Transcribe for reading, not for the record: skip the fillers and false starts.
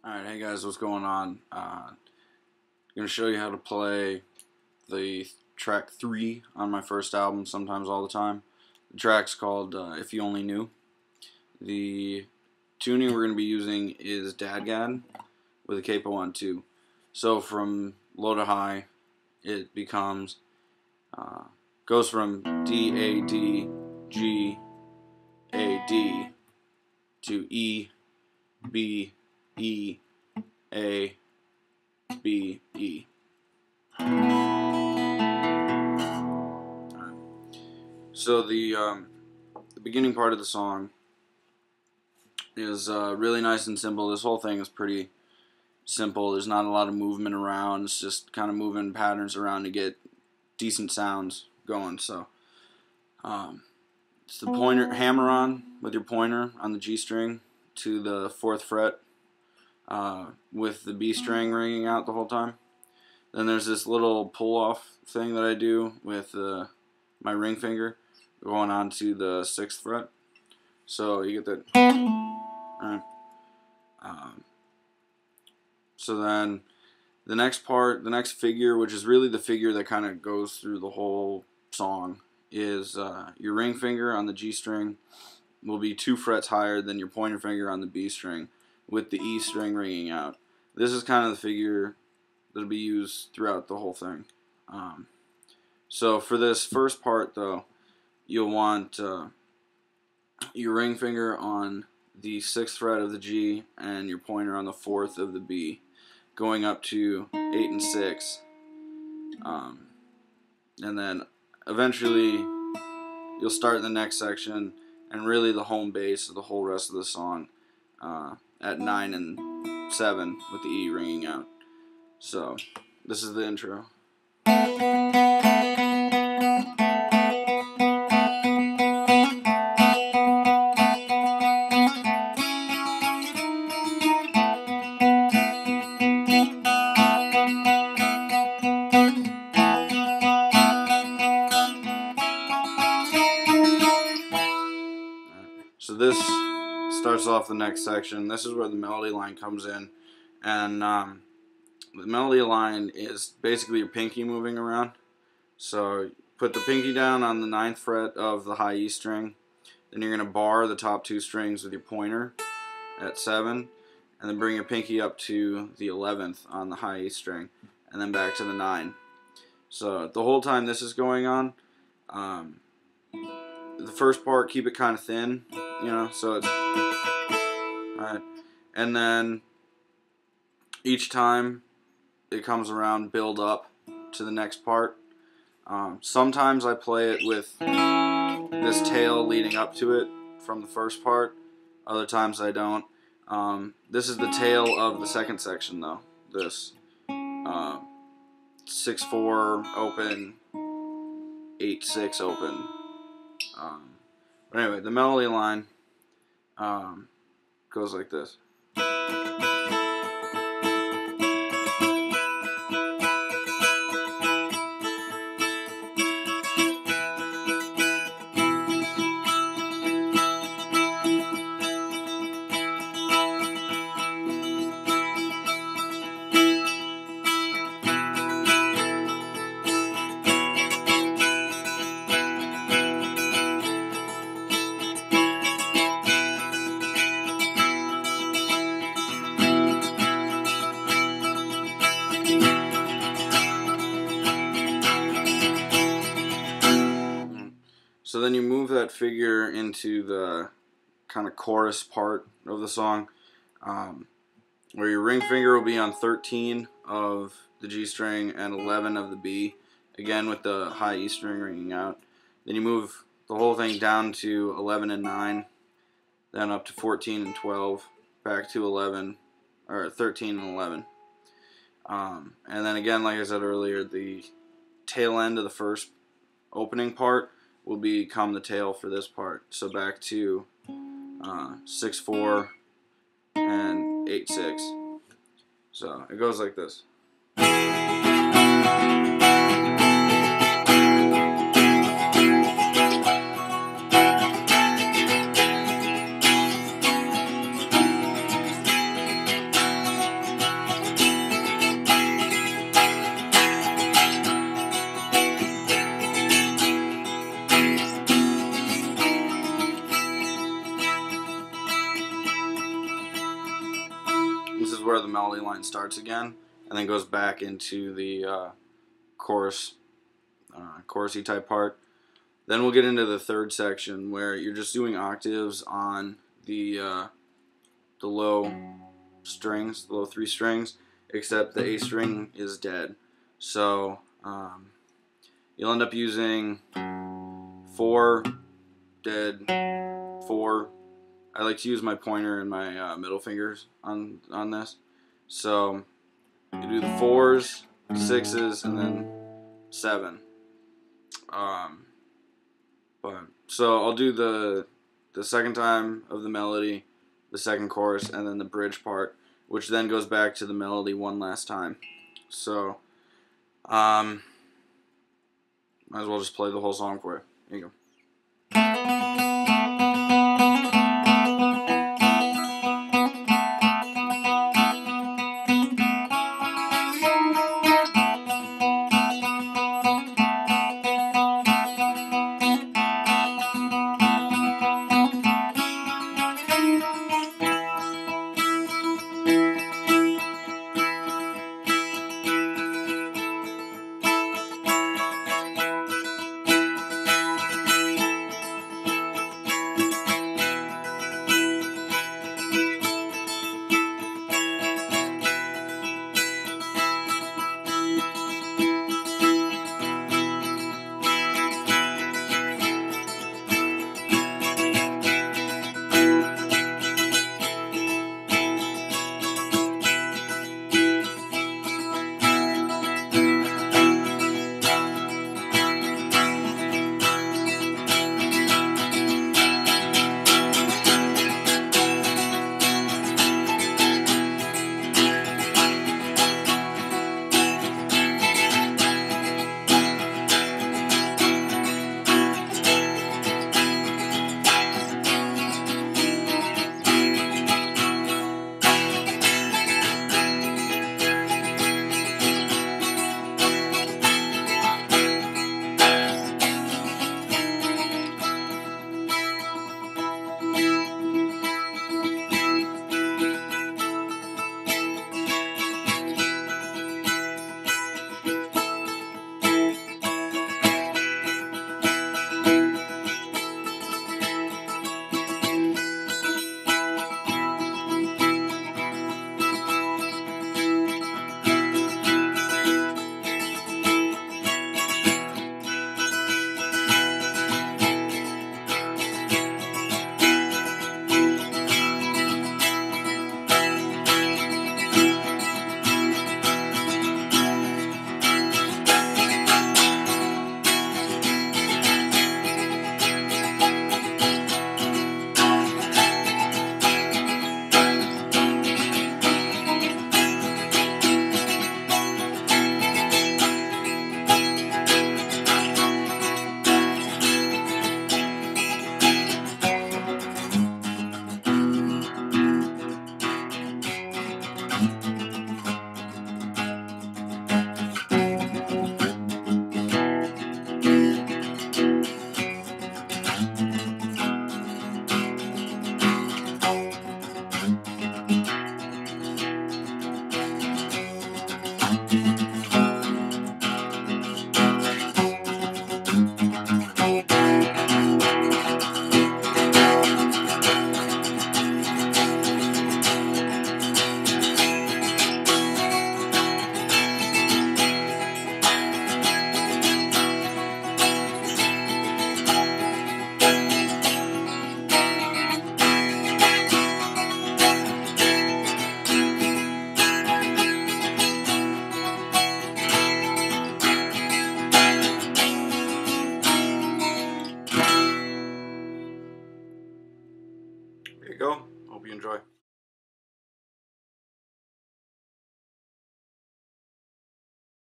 Alright, hey guys, what's going on? I'm going to show you how to play the track 3 on my first album, Sometimes All the Time. The track's called If You Only Knew. The tuning we're going to be using is DADGAD with a capo on 2. So from low to high, it becomes, goes from D, A, D, G, A, D to E, B, E, A, B, E. So the beginning part of the song is really nice and simple. This whole thing is pretty simple. There's not a lot of movement around. It's just kind of moving patterns around to get decent sounds going. So it's the pointer, hammer on with your pointer on the G string to the 4th fret with the B string ringing out the whole time. Then there's this little pull off thing that I do with my ring finger going on to the 6th fret. So you get that. So then the next part, the next figure, which is really the figure that kind of goes through the whole song, is your ring finger on the G string will be 2 frets higher than your pointer finger on the B string, with the E string ringing out. This is kind of the figure that'll be used throughout the whole thing. So for this first part, though, you'll want your ring finger on the 6th fret of the G and your pointer on the 4th of the B, going up to 8 and 6. And then eventually you'll start the next section, and really the home base of the whole rest of the song at 9 and 7 with the E ringing out. So this is the intro. So this starts off the next section. This is where the melody line comes in, and the melody line is basically your pinky moving around. So put the pinky down on the 9th fret of the high E string, then you're going to bar the top 2 strings with your pointer at 7, and then bring your pinky up to the 11th on the high E string, and then back to the 9. So the whole time this is going on, the first part, keep it kind of thin, you know, so it's alright. And then each time it comes around, build up to the next part. Sometimes I play it with this tail leading up to it from the first part. Other times I don't. This is the tail of the second section, though. This 6-4 open, 8-6 open. But anyway, the melody line goes like this. So then you move that figure into the kind of chorus part of the song, where your ring finger will be on 13 of the G string and 11 of the B, again with the high E string ringing out. Then you move the whole thing down to 11 and 9, then up to 14 and 12, back to 11, or 13 and 11. And then again, like I said earlier, the tail end of the first opening part will become the tail for this part. So back to 6-4 and 8-6. So it goes like this. This is where the melody line starts again, and then goes back into the chorus, chorusy type part. Then we'll get into the third section where you're just doing octaves on the low strings, the low 3 strings, except the A string is dead. So you'll end up using 4, dead, 4. I like to use my pointer and my middle fingers on this. So you do the 4s, 6s, and then 7. So I'll do the second time of the melody, the second chorus, and then the bridge part, which then goes back to the melody one last time. So might as well just play the whole song for you. Here you go.